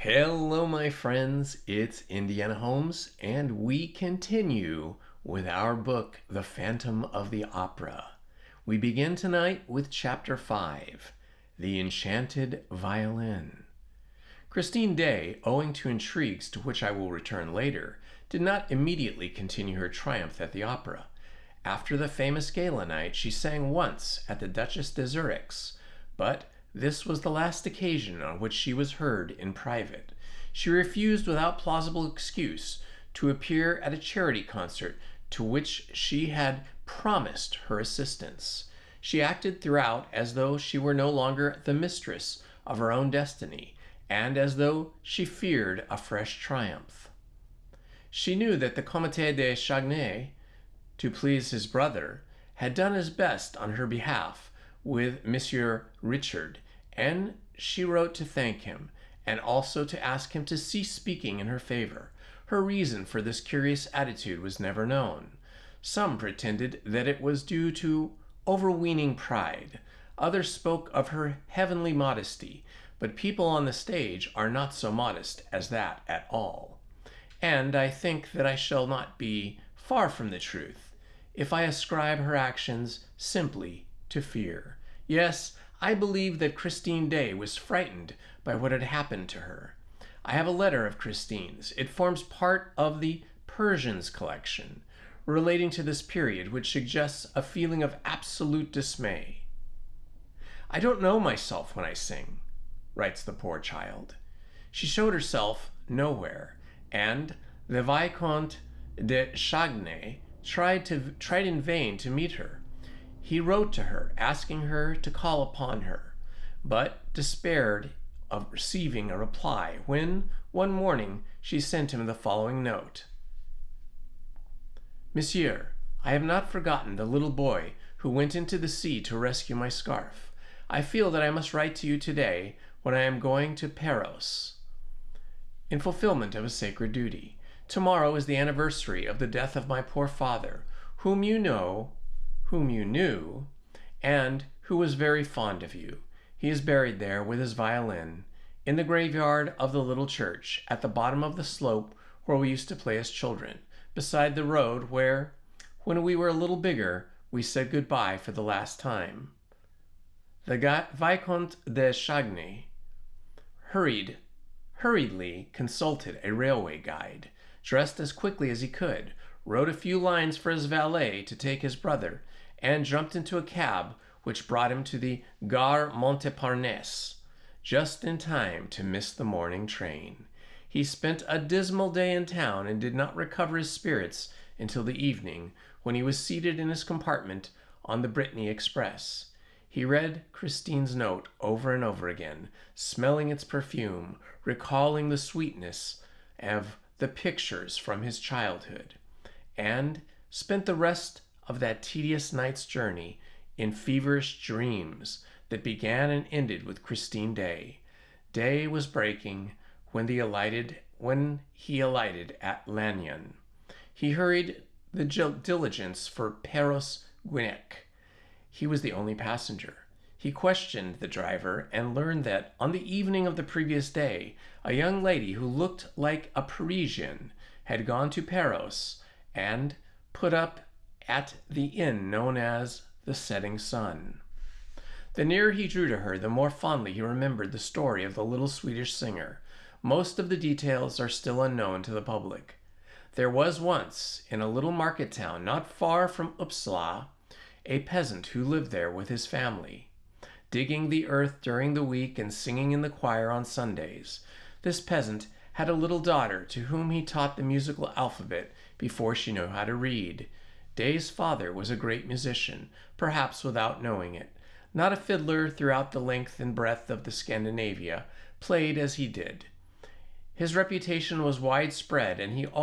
Hello, my friends. It's Indiana Holmes, and we continue with our book, The Phantom of the Opera. We begin tonight with Chapter 5, The Enchanted Violin. Christine Daae, owing to intrigues to which I will return later, did not immediately continue her triumph at the opera. After the famous gala night, she sang once at the Duchess de Zurich's, but this was the last occasion on which she was heard in private. She refused without plausible excuse to appear at a charity concert to which she had promised her assistance. She acted throughout as though she were no longer the mistress of her own destiny, and as though she feared a fresh triumph. She knew that the Comte de Chagny, to please his brother, had done his best on her behalf with Monsieur Richard, and she wrote to thank him, and also to ask him to cease speaking in her favor. Her reason for this curious attitude was never known. Some pretended that it was due to overweening pride. Others spoke of her heavenly modesty, but people on the stage are not so modest as that at all. And I think that I shall not be far from the truth if I ascribe her actions simply to fear. Yes, I believe that Christine Daae was frightened by what had happened to her. I have a letter of Christine's. It forms part of the Persians collection relating to this period, which suggests a feeling of absolute dismay. "I don't know myself when I sing," writes the poor child. She showed herself nowhere, and the Vicomte de Chagny tried in vain to meet her. He wrote to her, asking her to call upon her, but despaired of receiving a reply when, one morning, she sent him the following note. "Monsieur, I have not forgotten the little boy who went into the sea to rescue my scarf. I feel that I must write to you today when I am going to Paros, in fulfillment of a sacred duty. Tomorrow is the anniversary of the death of my poor father, whom you knew, and who was very fond of you. He is buried there with his violin, in the graveyard of the little church, at the bottom of the slope where we used to play as children, beside the road where, when we were a little bigger, we said goodbye for the last time." The Vicomte de Chagny hurriedly consulted a railway guide, dressed as quickly as he could, wrote a few lines for his valet to take his brother, and jumped into a cab which brought him to the Gare Montparnasse, just in time to miss the morning train. He spent a dismal day in town and did not recover his spirits until the evening, when he was seated in his compartment on the Brittany Express. He read Christine's note over and over again, smelling its perfume, recalling the sweetness of the pictures from his childhood, and spent the rest of that tedious night's journey in feverish dreams that began and ended with Christine Daae. Day was breaking when he alighted at Lannion. He hurried the diligence for Paros-Guinac. He was the only passenger. He questioned the driver and learned that on the evening of the previous day, a young lady who looked like a Parisian had gone to Paros and put up at the inn known as the Setting Sun. The nearer he drew to her, the more fondly he remembered the story of the little Swedish singer. Most of the details are still unknown to the public. There was once, in a little market town not far from Uppsala, a peasant who lived there with his family, digging the earth during the week and singing in the choir on Sundays. This peasant had a little daughter to whom he taught the musical alphabet before she knew how to read. Daae's father was a great musician, perhaps without knowing it. Not a fiddler throughout the length and breadth of the Scandinavia played as he did. His reputation was widespread, and he was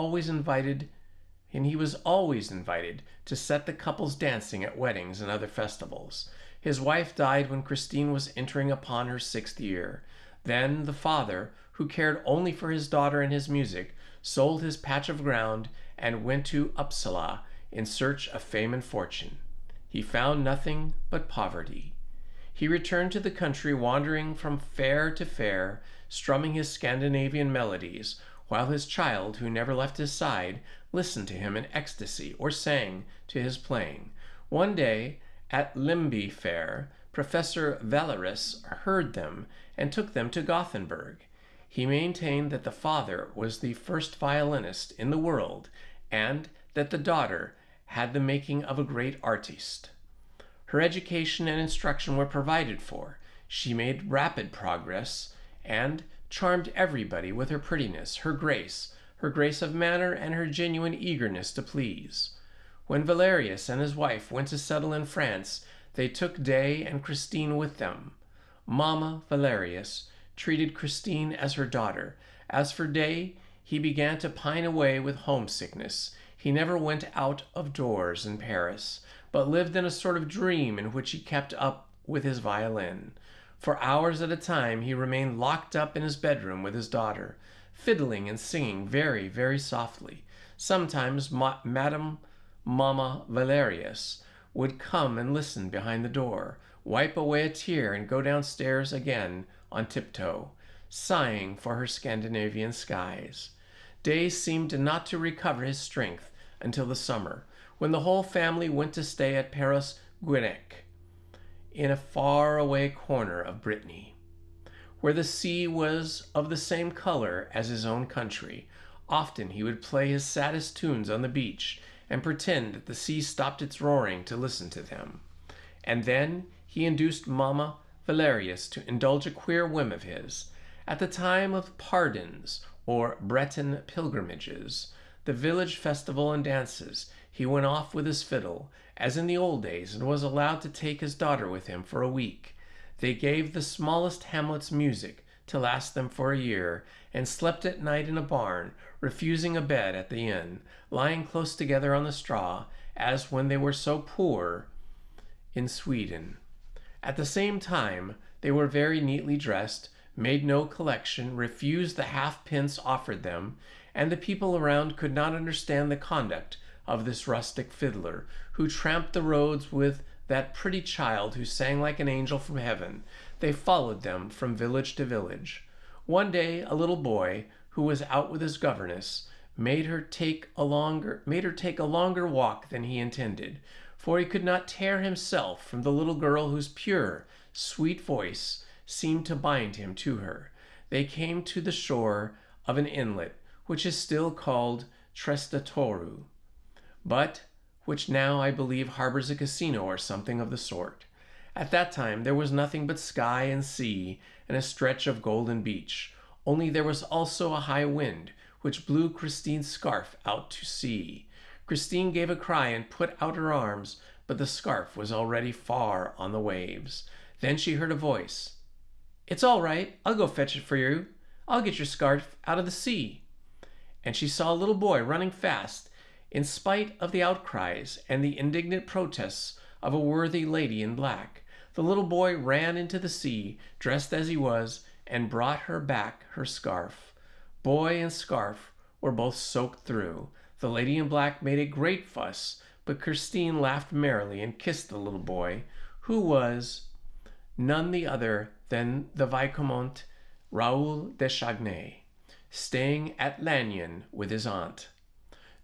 always invited to set the couples dancing at weddings and other festivals. His wife died when Christine was entering upon her 6th year. Then the father, who cared only for his daughter and his music, sold his patch of ground and went to Uppsala in search of fame and fortune. He found nothing but poverty. He returned to the country, wandering from fair to fair, strumming his Scandinavian melodies, while his child, who never left his side, listened to him in ecstasy or sang to his playing. One day, at Limby Fair, Professor Valerius heard them and took them to Gothenburg. He maintained that the father was the first violinist in the world and that the daughter had the making of a great artiste. Her education and instruction were provided for. She made rapid progress and charmed everybody with her prettiness, her grace of manner, and her genuine eagerness to please. When Valerius and his wife went to settle in France, they took Day and Christine with them. Mamma Valerius treated Christine as her daughter. As for Day, he began to pine away with homesickness. He never went out of doors in Paris, but lived in a sort of dream in which he kept up with his violin. For hours at a time he remained locked up in his bedroom with his daughter, fiddling and singing very, very softly. Sometimes Madame Mamma Valerius would come and listen behind the door, wipe away a tear, and go downstairs again on tiptoe, sighing for her Scandinavian skies. Day seemed not to recover his strength until the summer, when the whole family went to stay at Paris Guenec, in a far-away corner of Brittany, where the sea was of the same color as his own country. Often he would play his saddest tunes on the beach and pretend that the sea stopped its roaring to listen to them. And then he induced Mamma Valerius to indulge a queer whim of his. At the time of pardons or Breton pilgrimages, the village festival and dances, he went off with his fiddle, as in the old days, and was allowed to take his daughter with him for a week. They gave the smallest hamlets music to last them for a year, and slept at night in a barn, refusing a bed at the inn, lying close together on the straw, as when they were so poor in Sweden. At the same time, they were very neatly dressed, made no collection, refused the halfpence offered them, and the people around could not understand the conduct of this rustic fiddler, who tramped the roads with that pretty child who sang like an angel from heaven. They followed them from village to village. One day a little boy, who was out with his governess, made her take a longer walk than he intended, for he could not tear himself from the little girl whose pure, sweet voice seemed to bind him to her. They came to the shore of an inlet, which is still called Trestatoru, but which now I believe harbors a casino or something of the sort. At that time there was nothing but sky and sea and a stretch of golden beach, only there was also a high wind, which blew Christine's scarf out to sea. Christine gave a cry and put out her arms, but the scarf was already far on the waves. Then she heard a voice. "It's all right. I'll go fetch it for you. I'll get your scarf out of the sea." And she saw a little boy running fast, in spite of the outcries and the indignant protests of a worthy lady in black. The little boy ran into the sea, dressed as he was, and brought her back her scarf. Boy and scarf were both soaked through. The lady in black made a great fuss, but Christine laughed merrily and kissed the little boy, who was none the other than the Vicomte Raoul de Chagny, staying at Lannion with his aunt.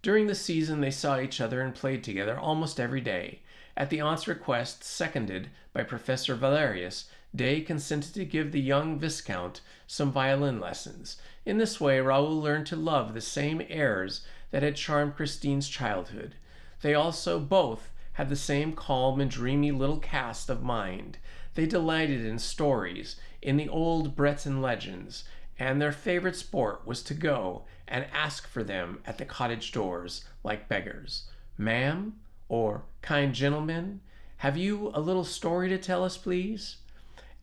During the season they saw each other and played together almost every day. At the aunt's request, seconded by Professor Valerius, Day consented to give the young Viscount some violin lessons. In this way Raoul learned to love the same airs that had charmed Christine's childhood. They also both had the same calm and dreamy little cast of mind. They delighted in stories, in the old Breton legends, and their favorite sport was to go and ask for them at the cottage doors like beggars. "Ma'am," or "kind gentlemen, have you a little story to tell us, please?"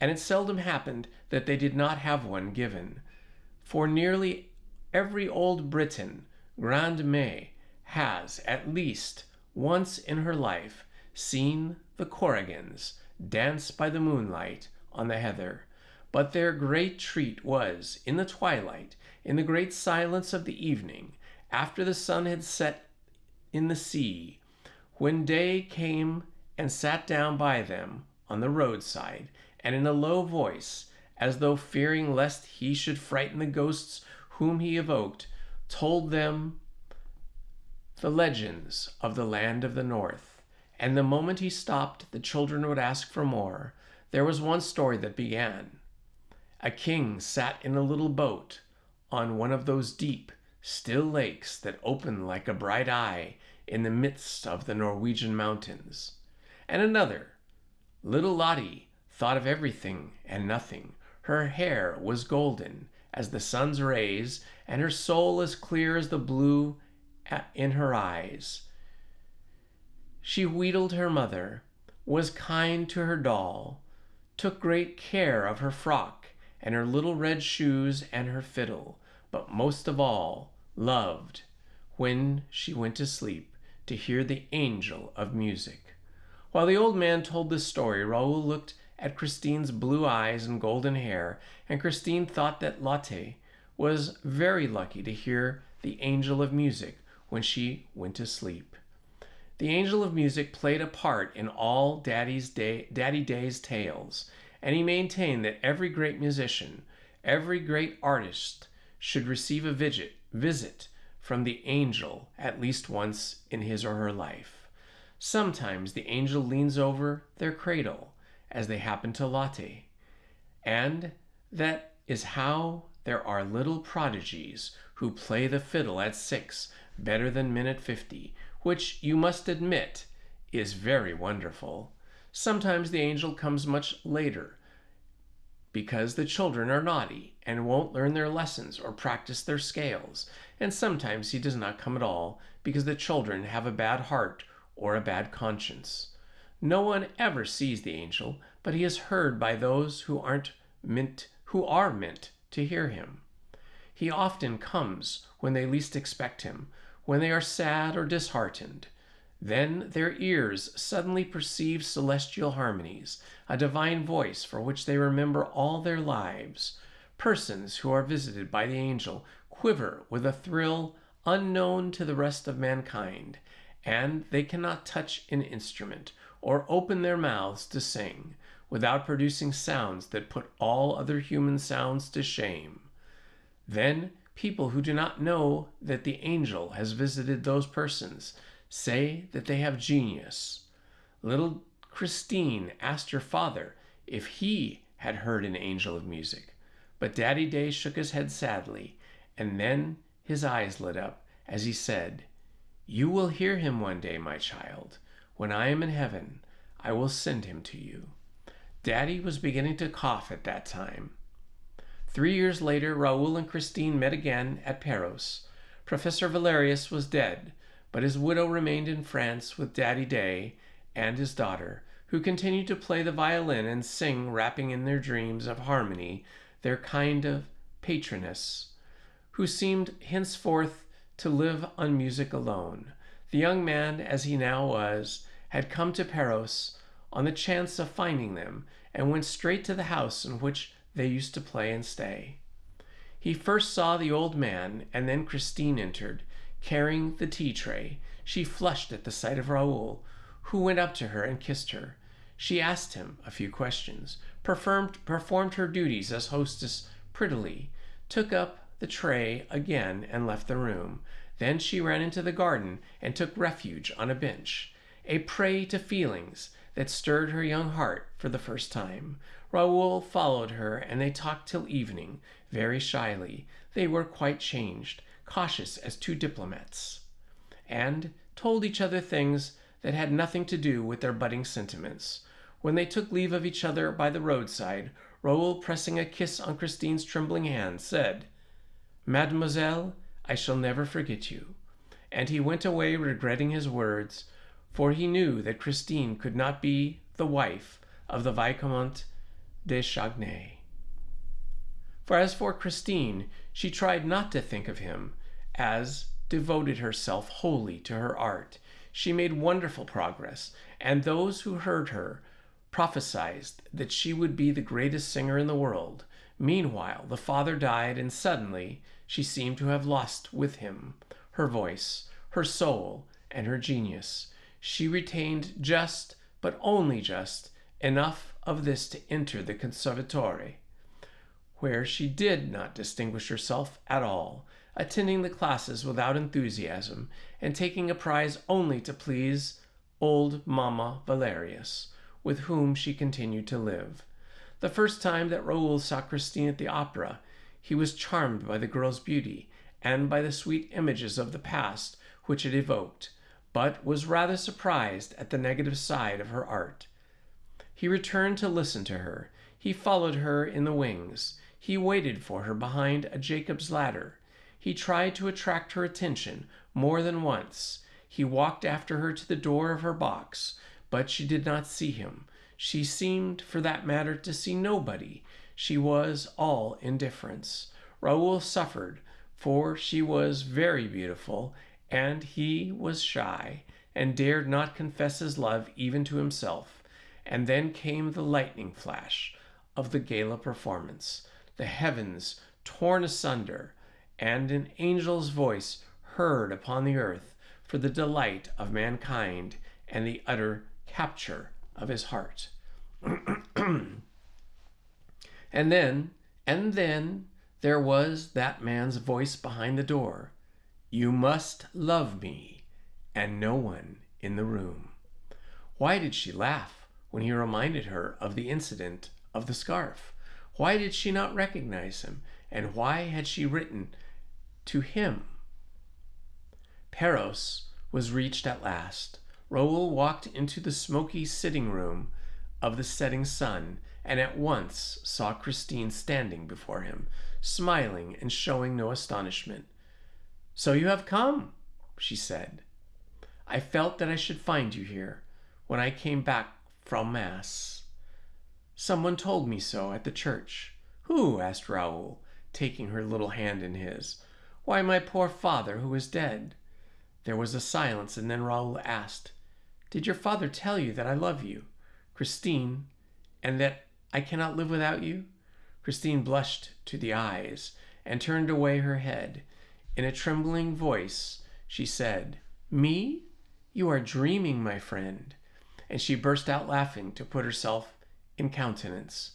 And it seldom happened that they did not have one given. For nearly every old Briton, grande mère, has, at least once in her life, seen the Corrigans dance by the moonlight on the heather. But their great treat was, in the twilight, in the great silence of the evening, after the sun had set in the sea, when Day came and sat down by them on the roadside, and in a low voice, as though fearing lest he should frighten the ghosts whom he evoked, told them the legends of the land of the north. And the moment he stopped, the children would ask for more. There was one story that began: a king sat in a little boat on one of those deep, still lakes that open like a bright eye in the midst of the Norwegian mountains. And another: little Lottie thought of everything and nothing. Her hair was golden as the sun's rays, and her soul as clear as the blue in her eyes. She wheedled her mother, was kind to her doll, took great care of her frock and her little red shoes and her fiddle, but most of all loved, when she went to sleep, to hear the angel of music. While the old man told this story, Raoul looked at Christine's blue eyes and golden hair, and Christine thought that Lotte was very lucky to hear the angel of music when she went to sleep. The angel of music played a part in all Daddy Day's tales, and he maintained that every great musician, every great artist should receive a visit from the angel at least once in his or her life. Sometimes the angel leans over their cradle, as they happen to Lotte, and that is how there are little prodigies who play the fiddle at 6 better than men at 50, which you must admit is very wonderful. Sometimes the angel comes much later, because the children are naughty and won't learn their lessons or practice their scales, and sometimes he does not come at all, because the children have a bad heart or a bad conscience. No one ever sees the angel, but he is heard by those who are meant to hear him. He often comes when they least expect him, when they are sad or disheartened. Then their ears suddenly perceive celestial harmonies, a divine voice for which they remember all their lives. Persons who are visited by the angel quiver with a thrill unknown to the rest of mankind, and they cannot touch an instrument or open their mouths to sing without producing sounds that put all other human sounds to shame. Then people who do not know that the angel has visited those persons say that they have genius. Little Christine asked her father if he had heard an angel of music, but Daddy Day shook his head sadly, and then his eyes lit up as he said, "You will hear him one day, my child. When I am in heaven, I will send him to you." Daddy was beginning to cough at that time. 3 years later, Raoul and Christine met again at Perros. Professor Valerius was dead, but his widow remained in France with Daddy Day and his daughter, who continued to play the violin and sing, wrapping in their dreams of harmony their kind of patroness, who seemed henceforth to live on music alone. The young man, as he now was, had come to Perros on the chance of finding them, and went straight to the house in which they used to play and stay. He first saw the old man, and then Christine entered, carrying the tea tray. She flushed at the sight of Raoul, who went up to her and kissed her. She asked him a few questions, performed her duties as hostess prettily, took up the tray again and left the room. Then she ran into the garden and took refuge on a bench, a prey to feelings that stirred her young heart for the first time. Raoul followed her, and they talked till evening, very shyly. They were quite changed, cautious as two diplomats, and told each other things that had nothing to do with their budding sentiments. When they took leave of each other by the roadside, Raoul, pressing a kiss on Christine's trembling hand, said, "Mademoiselle, I shall never forget you." And he went away regretting his words, for he knew that Christine could not be the wife of the Vicomte de Chagny. For as for Christine, she tried not to think of him, as devoted herself wholly to her art. She made wonderful progress, and those who heard her prophesied that she would be the greatest singer in the world. Meanwhile, the father died, and suddenly she seemed to have lost with him her voice, her soul, and her genius. She retained just, but only just, enough of this to enter the Conservatore, where she did not distinguish herself at all, attending the classes without enthusiasm, and taking a prize only to please old Mamma Valerius, with whom she continued to live. The first time that Raoul saw Christine at the opera, he was charmed by the girl's beauty and by the sweet images of the past which it evoked, but was rather surprised at the negative side of her art. He returned to listen to her. He followed her in the wings. He waited for her behind a Jacob's ladder. He tried to attract her attention more than once. He walked after her to the door of her box, but she did not see him. She seemed, for that matter, to see nobody. She was all indifference. Raoul suffered, for she was very beautiful, and he was shy, and dared not confess his love even to himself. And then came the lightning flash of the gala performance, the heavens torn asunder, and an angel's voice heard upon the earth for the delight of mankind and the utter capture of his heart. And then there was that man's voice behind the door. You must love me, and no one in the room. Why did she laugh when he reminded her of the incident of the scarf? Why did she not recognize him? And why had she written to him? Paros was reached at last. Raoul walked into the smoky sitting room of the setting sun, and at once saw Christine standing before him, smiling and showing no astonishment. So you have come, she said. I felt that I should find you here when I came back from Mass. Someone told me so at the church. Who? Asked Raoul, taking her little hand in his. Why, my poor father, who is dead. There was a silence, and then Raoul asked, Did your father tell you that I love you, Christine, and that I cannot live without you? Christine blushed to the eyes and turned away her head. In a trembling voice, she said, Me? You are dreaming, my friend. And she burst out laughing to put herself in countenance.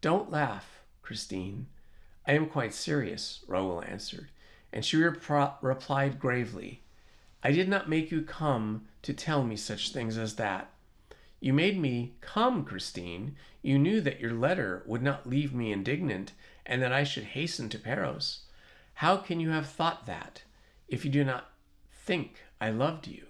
Don't laugh, Christine. I am quite serious, Raoul answered, and she replied gravely, I did not make you come to tell me such things as that. You made me come, Christine. You knew that your letter would not leave me indignant, and that I should hasten to Paros. How can you have thought that, if you do not think I loved you?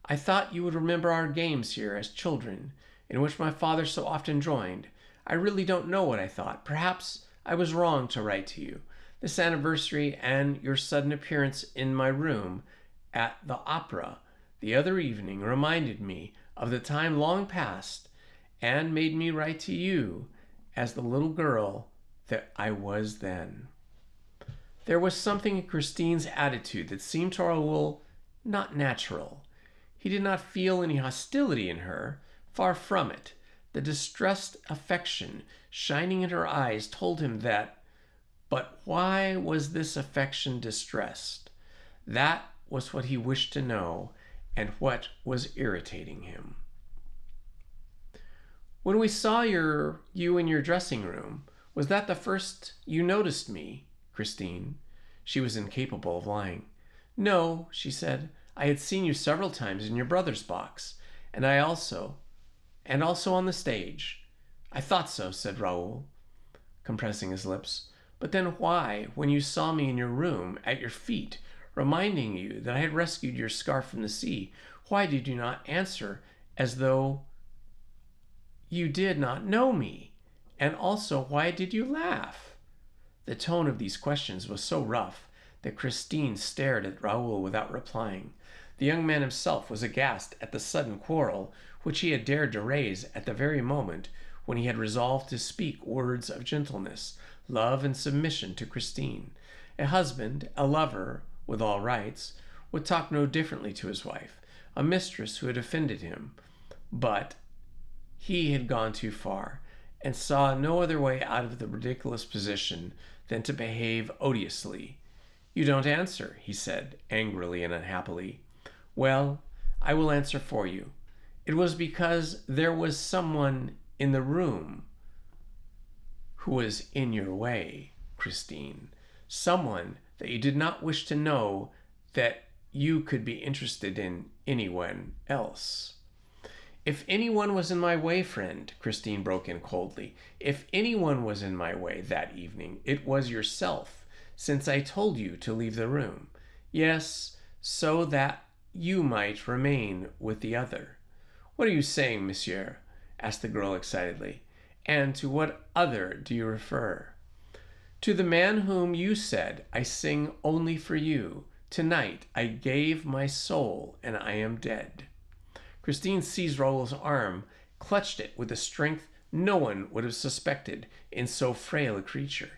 I thought you would remember our games here as children, in which my father so often joined. I really don't know what I thought. Perhaps I was wrong to write to you. This anniversary and your sudden appearance in my room at the opera the other evening reminded me of the time long past and made me write to you as the little girl that I was then. There was something in Christine's attitude that seemed to Raoul not natural. He did not feel any hostility in her. Far from it. The distressed affection shining in her eyes told him that. But why was this affection distressed? That was what he wished to know, and what was irritating him. When we saw you in your dressing room, was that the first you noticed me, Christine? She was incapable of lying. No, she said. I had seen you several times in your brother's box, and also on the stage. I thought so, said Raoul, compressing his lips. But then why, when you saw me in your room, at your feet, reminding you that I had rescued your scarf from the sea, why did you not answer as though you did not know me? And also, why did you laugh? The tone of these questions was so rough that Christine stared at Raoul without replying. The young man himself was aghast at the sudden quarrel which he had dared to raise at the very moment when he had resolved to speak words of gentleness, love, and submission to Christine. A husband, a lover, with all rights, would talk no differently to his wife, a mistress who had offended him. But he had gone too far, and saw no other way out of the ridiculous position than to behave odiously. You don't answer, he said, angrily and unhappily. Well, I will answer for you. It was because there was someone in the room who was in your way, Christine. Someone that you did not wish to know that you could be interested in anyone else. If anyone was in my way, friend, Christine broke in coldly, if anyone was in my way that evening, it was yourself, since I told you to leave the room. Yes, so that you might remain with the other. What are you saying, monsieur? Asked the girl excitedly. And to what other do you refer? To the man whom you said, I sing only for you. Tonight I gave my soul, and I am dead. Christine seized Raoul's arm, clutched it with a strength no one would have suspected in so frail a creature.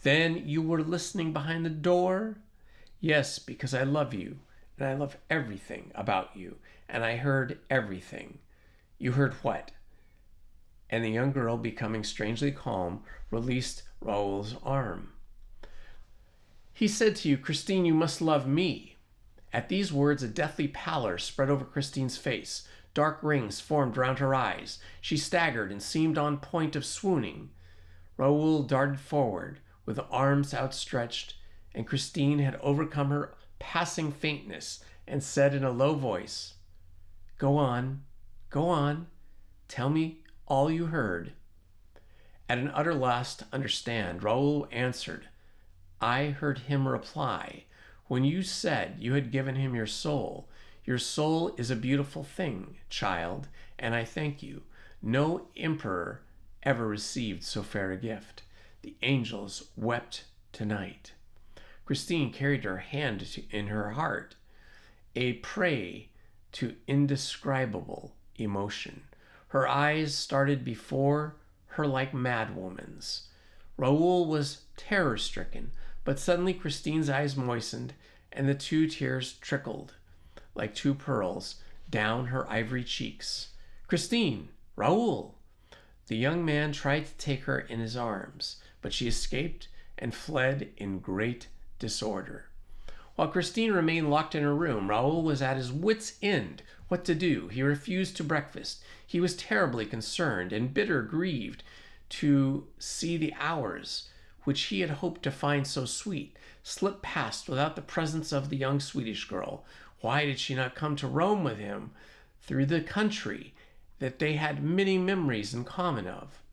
Then you were listening behind the door? Yes, because I love you, and I love everything about you, and I heard everything. You heard what? And the young girl, becoming strangely calm, released Raoul's arm. He said to you, Christine, you must love me. At these words, a deathly pallor spread over Christine's face. Dark rings formed round her eyes. She staggered and seemed on point of swooning. Raoul darted forward with arms outstretched, and Christine had overcome her passing faintness and said in a low voice, Go on, tell me all you heard. At an utter loss to understand, Raoul answered, I heard him reply, when you said you had given him your soul is a beautiful thing, child, and I thank you. No emperor ever received so fair a gift. The angels wept tonight. Christine carried her hand in her heart, a prey to indescribable emotion. Her eyes started before her like madwoman's. Raoul was terror-stricken, but suddenly Christine's eyes moistened, and the 2 tears trickled like 2 pearls down her ivory cheeks. Christine! Raoul! The young man tried to take her in his arms, but she escaped and fled in great disorder. While Christine remained locked in her room, Raoul was at his wit's end what to do. He refused to breakfast. He was terribly concerned and grieved to see the hours which he had hoped to find so sweet slip past without the presence of the young Swedish girl. Why did she not come to Rome with him through the country that they had many memories in common of?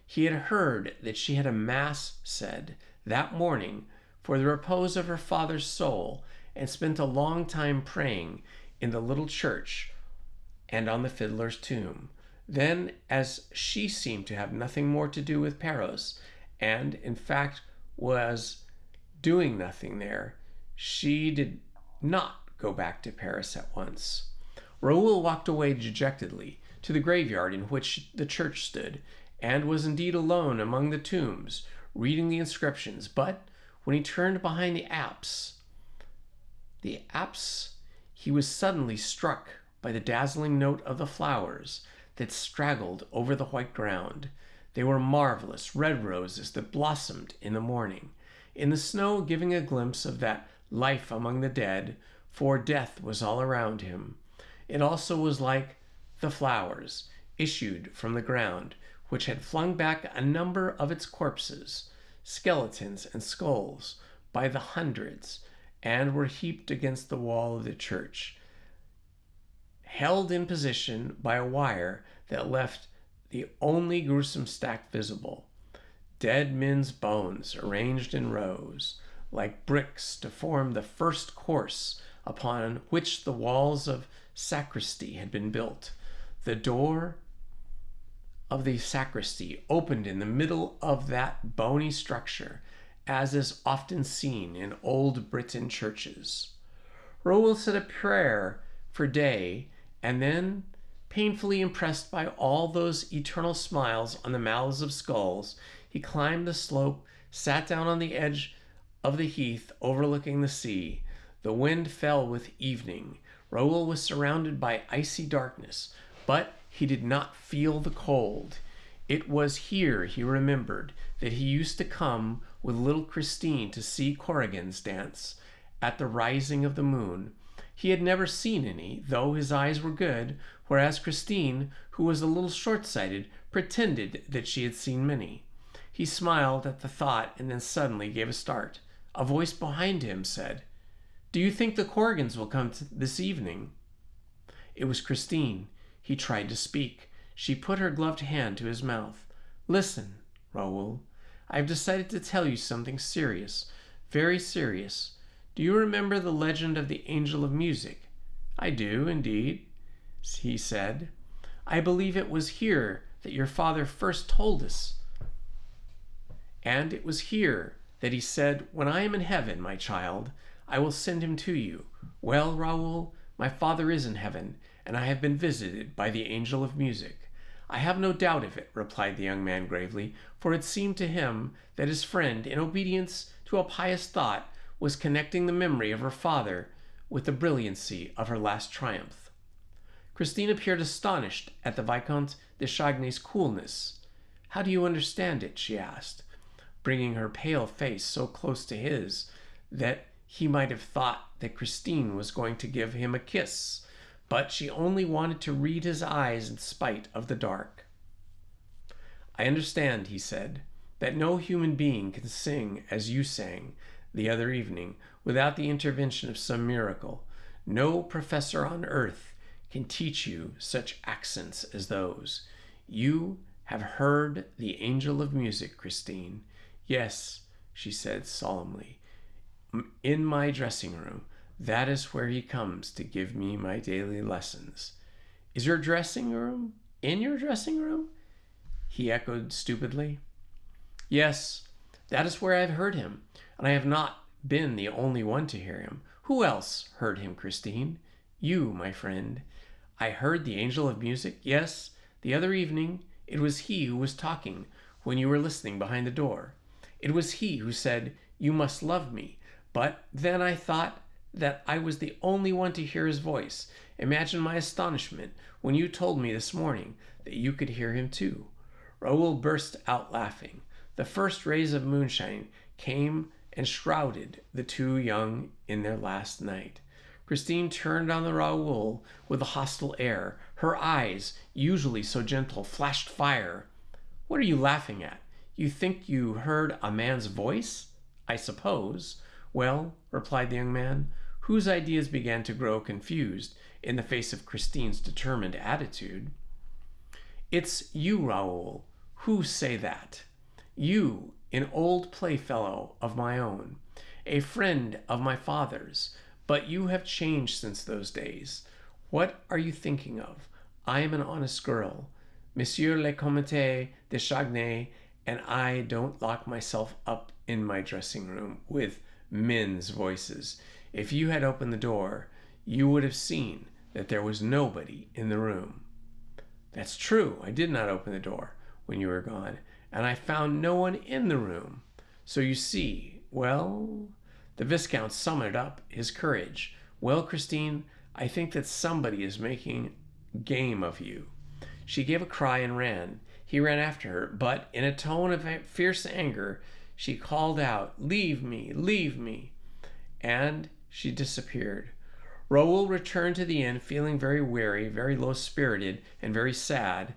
He had heard that she had a mass said that morning for the repose of her father's soul, and spent a long time praying in the little church and on the fiddler's tomb. Then, as she seemed to have nothing more to do with Paros, and in fact was doing nothing there, she did not go back to Paris at once. Raoul walked away dejectedly to the graveyard in which the church stood, and was indeed alone among the tombs, reading the inscriptions. But when he turned behind the apse, he was suddenly struck by the dazzling note of the flowers that straggled over the white ground. They were marvelous red roses that blossomed in the morning, in the snow, giving a glimpse of that life among the dead, for death was all around him. It also was like the flowers issued from the ground, which had flung back a number of its corpses, skeletons and skulls, by the hundreds, and were heaped against the wall of the church, held in position by a wire that left the only gruesome stack visible. Dead men's bones arranged in rows, like bricks to form the first course upon which the walls of sacristy had been built. The door of the sacristy opened in the middle of that bony structure, as is often seen in old Britain churches. Raoul said a prayer for day, and then, painfully impressed by all those eternal smiles on the mouths of skulls, he climbed the slope, sat down on the edge of the heath overlooking the sea. The wind fell with evening. Raoul was surrounded by icy darkness, but he did not feel the cold. It was here, he remembered, that he used to come with little Christine to see Korrigans dance at the rising of the moon. He had never seen any, though his eyes were good, whereas Christine, who was a little short-sighted, pretended that she had seen many. He smiled at the thought and then suddenly gave a start. A voice behind him said, "Do you think the Corrigans will come this evening?" It was Christine. He tried to speak. She put her gloved hand to his mouth. "Listen, Raoul. I have decided to tell you something serious, very serious. Do you remember the legend of the Angel of Music?" "I do, indeed," he said. "I believe it was here that your father first told us. And it was here that he said, 'When I am in heaven, my child, I will send him to you.' Well, Raoul, my father is in heaven, and I have been visited by the Angel of Music." "I have no doubt of it," replied the young man gravely, for it seemed to him that his friend, in obedience to a pious thought, was connecting the memory of her father with the brilliancy of her last triumph. Christine appeared astonished at the Vicomte de Chagny's coolness. "How do you understand it?" she asked, bringing her pale face so close to his that he might have thought that Christine was going to give him a kiss, but she only wanted to read his eyes in spite of the dark. "I understand," he said, "that no human being can sing as you sang the other evening without the intervention of some miracle. No professor on earth can teach you such accents as those. You have heard the Angel of Music, Christine." "Yes," she said solemnly, "in my dressing room. That is where he comes to give me my daily lessons." "Is your dressing room in your dressing room?" he echoed stupidly. "Yes, that is where I have heard him, and I have not been the only one to hear him. Who else heard him, Christine?" "You, my friend." "I heard the Angel of Music? Yes, the other evening. It was he who was talking when you were listening behind the door. It was he who said, 'You must love me.' But then I thought that I was the only one to hear his voice. Imagine my astonishment when you told me this morning that you could hear him too." Raoul burst out laughing. The first rays of moonshine came and shrouded the two young in their last night. Christine turned on the Raoul with a hostile air. Her eyes, usually so gentle, flashed fire. "What are you laughing at? You think you heard a man's voice, I suppose." "Well," replied the young man, whose ideas began to grow confused in the face of Christine's determined attitude. "It's you, Raoul, who say that. You, an old playfellow of my own, a friend of my father's, but you have changed since those days. What are you thinking of? I am an honest girl. Monsieur le Comte de Chagny and I don't lock myself up in my dressing room with men's voices. If you had opened the door, you would have seen that there was nobody in the room." "That's true. I did not open the door when you were gone, and I found no one in the room. So you see, well..." The Viscount summoned up his courage. "Well, Christine, I think that somebody is making game of you." She gave a cry and ran. He ran after her, but in a tone of fierce anger, she called out, "Leave me, leave me," and she disappeared. Raoul returned to the inn feeling very weary, very low-spirited, and very sad.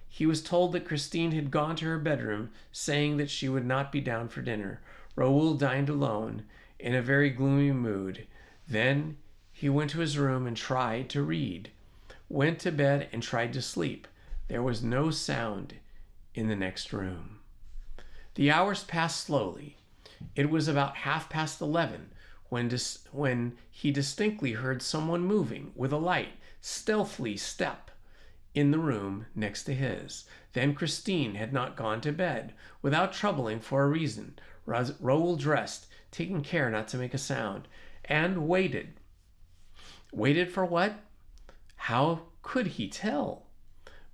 He was told that Christine had gone to her bedroom, saying that she would not be down for dinner. Raoul dined alone, in a very gloomy mood. Then he went to his room and tried to read, went to bed and tried to sleep. There was no sound in the next room. The hours passed slowly. It was about 11:30 when he distinctly heard someone moving with a light, stealthy step in the room next to his. Then Christine had not gone to bed. Without troubling for a reason, Raoul dressed, taking care not to make a sound, and waited. Waited for what? How could he tell?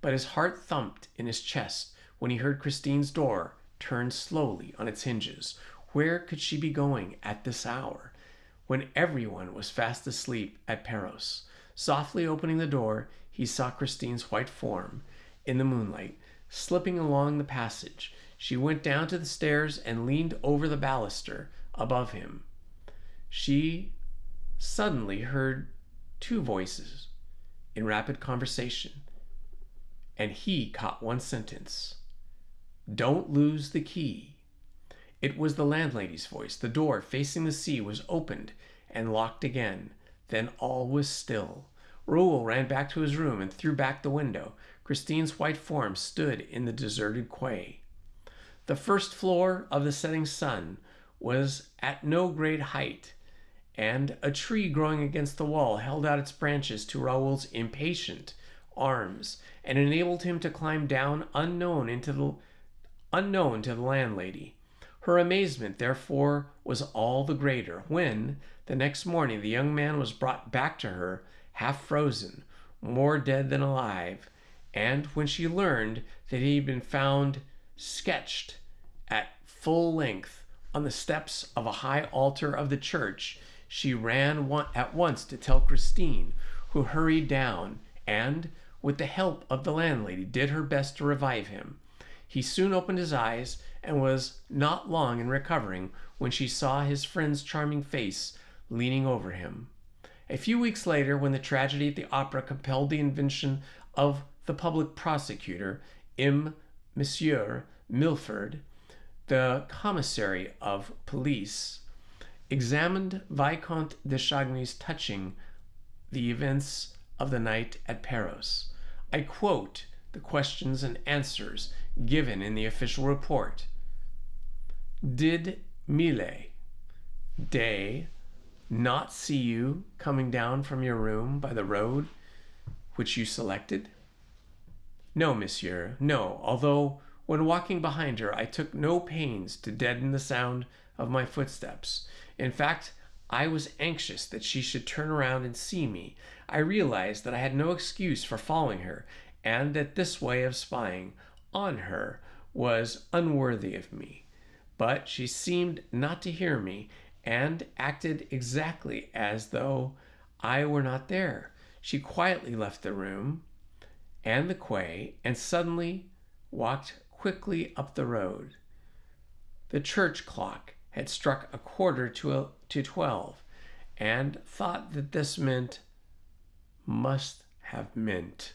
But his heart thumped in his chest when he heard Christine's door turn slowly on its hinges. Where could she be going at this hour, when everyone was fast asleep at Perros? Softly opening the door, he saw Christine's white form in the moonlight, slipping along the passage. She went down to the stairs and leaned over the baluster above him. She suddenly heard two voices in rapid conversation, and he caught one sentence: "Don't lose the key." It was the landlady's voice. The door facing the sea was opened and locked again. Then all was still. Raoul ran back to his room and threw back the window. Christine's white form stood in the deserted quay. The first floor of the setting sun was at no great height, and a tree growing against the wall held out its branches to Raoul's impatient arms and enabled him to climb down unknown to the landlady. Her amazement, therefore, was all the greater when, the next morning, the young man was brought back to her, half frozen, more dead than alive, and when she learned that he had been found sketched at full length on the steps of a high altar of the church, she ran at once to tell Christine, who hurried down and, with the help of the landlady, did her best to revive him. He soon opened his eyes and was not long in recovering when she saw his friend's charming face leaning over him. A few weeks later, when the tragedy at the opera compelled the invention of the public prosecutor, Monsieur Milford, the commissary of police, examined Vicomte de Chagny's touching the events of the night at Perros. I quote the questions and answers given in the official report. Did Millet Day not see you coming down from your room by the road which you selected? No, monsieur, no, although when walking behind her I took no pains to deaden the sound of my footsteps. In fact, I was anxious that she should turn around and see me. I realized that I had no excuse for following her, and that this way of spying on her was unworthy of me. But she seemed not to hear me, and acted exactly as though I were not there. She quietly left the room and the quay, and suddenly walked quickly up the road. The church clock had struck 11:45, and thought that this must have meant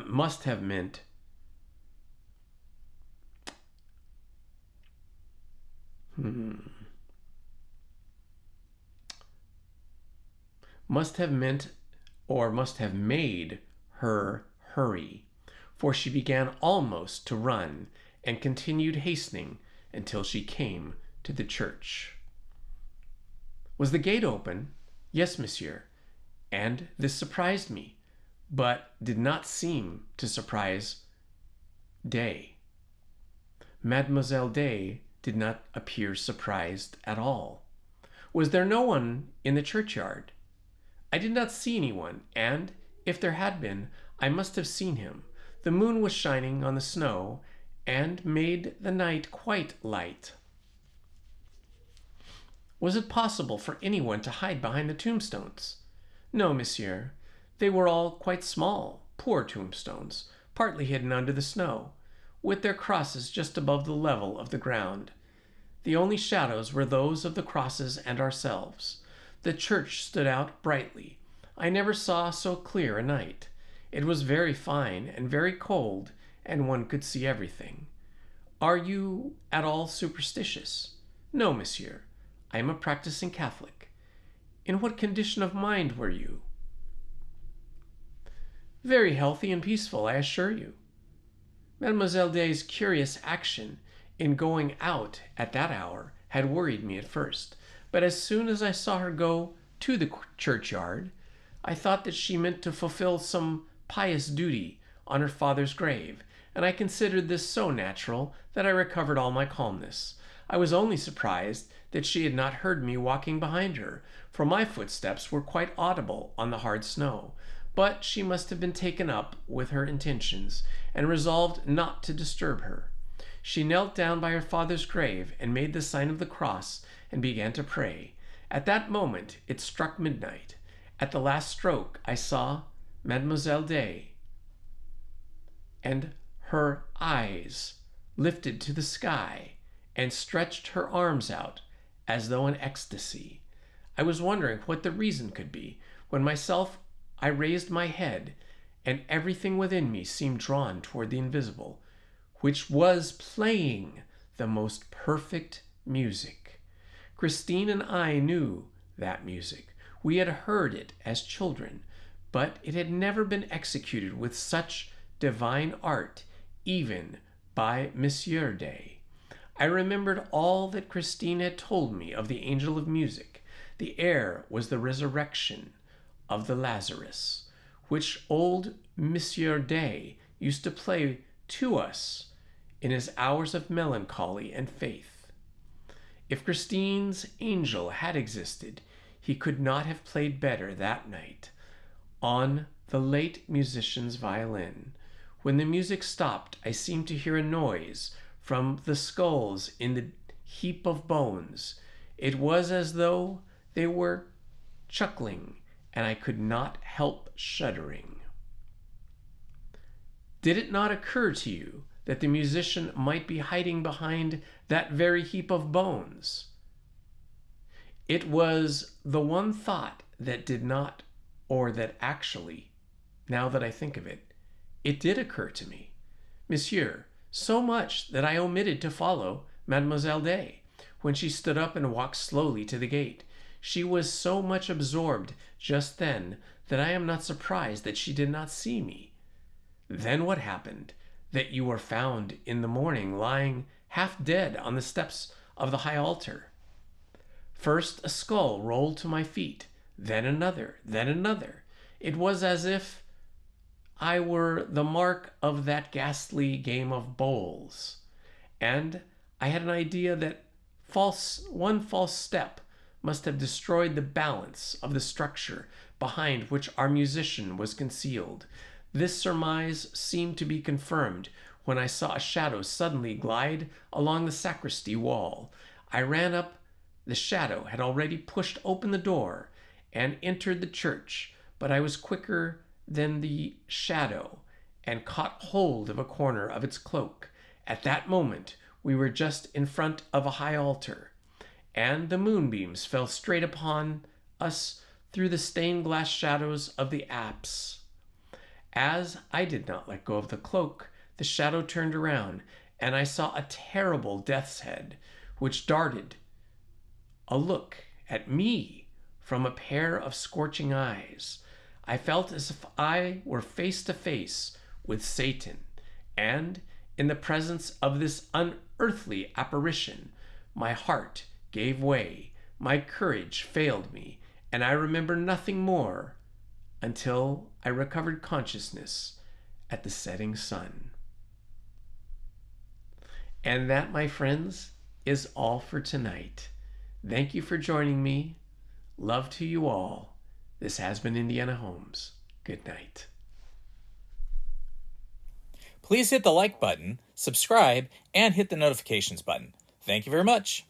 must have meant or must have made her hurry, for she began almost to run and continued hastening until she came to the church. Was the gate open? Yes, monsieur, and this surprised me, but did not seem to surprise Day. Mademoiselle Day did not appear surprised at all. Was there no one in the churchyard? I did not see anyone, and if there had been, I must have seen him. The moon was shining on the snow and made the night quite light. Was it possible for anyone to hide behind the tombstones? No, monsieur. They were all quite small, poor tombstones, partly hidden under the snow, with their crosses just above the level of the ground. The only shadows were those of the crosses and ourselves. The church stood out brightly. I never saw so clear a night. It was very fine and very cold, and one could see everything. Are you at all superstitious? No, monsieur. I am a practicing Catholic. In what condition of mind were you? Very healthy and peaceful, I assure you. Mademoiselle Day's curious action in going out at that hour had worried me at first, but as soon as I saw her go to the churchyard, I thought that she meant to fulfill some pious duty on her father's grave, and I considered this so natural that I recovered all my calmness. I was only surprised that she had not heard me walking behind her, for my footsteps were quite audible on the hard snow. But she must have been taken up with her intentions, and resolved not to disturb her. She knelt down by her father's grave and made the sign of the cross and began to pray. At that moment it struck midnight. At the last stroke I saw Mademoiselle Day, and her eyes lifted to the sky and stretched her arms out as though in ecstasy. I was wondering what the reason could be, When myself I raised my head, and everything within me seemed drawn toward the invisible, which was playing the most perfect music. Christine and I knew that music. We had heard it as children, but it had never been executed with such divine art, even by Monsieur Day. I remembered all that Christine had told me of the angel of music. The air was the resurrection of the Lazarus, which old Monsieur Day used to play to us in his hours of melancholy and faith. If Christine's angel had existed, he could not have played better that night on the late musician's violin. When the music stopped, I seemed to hear a noise from the skulls in the heap of bones. It was as though they were chuckling, and I could not help shuddering. Did it not occur to you that the musician might be hiding behind that very heap of bones? It was the one thought that did not, or that actually, now that I think of it, it did occur to me. Monsieur, so much that I omitted to follow Mademoiselle Day when she stood up and walked slowly to the gate. She was so much absorbed just then that I am not surprised that she did not see me. Then what happened? That you were found in the morning lying half dead on the steps of the high altar. First a skull rolled to my feet, then another, then another. It was as if I were the mark of that ghastly game of bowls, and I had an idea that one false step must have destroyed the balance of the structure behind which our musician was concealed. This surmise seemed to be confirmed when I saw a shadow suddenly glide along the sacristy wall. I ran up. The shadow had already pushed open the door and entered the church, but I was quicker than the shadow and caught hold of a corner of its cloak. At that moment, we were just in front of a high altar, and the moonbeams fell straight upon us through the stained glass shadows of the apse. As I did not let go of the cloak, the shadow turned around, and I saw a terrible death's head, which darted a look at me from a pair of scorching eyes. I felt as if I were face to face with Satan, and in the presence of this unearthly apparition, my heart gave way, my courage failed me, and I remember nothing more until I recovered consciousness at the setting sun. And that, my friends, is all for tonight. Thank you for joining me. Love to you all. This has been Indiana Homes. Good night. Please hit the like button, subscribe, and hit the notifications button. Thank you very much.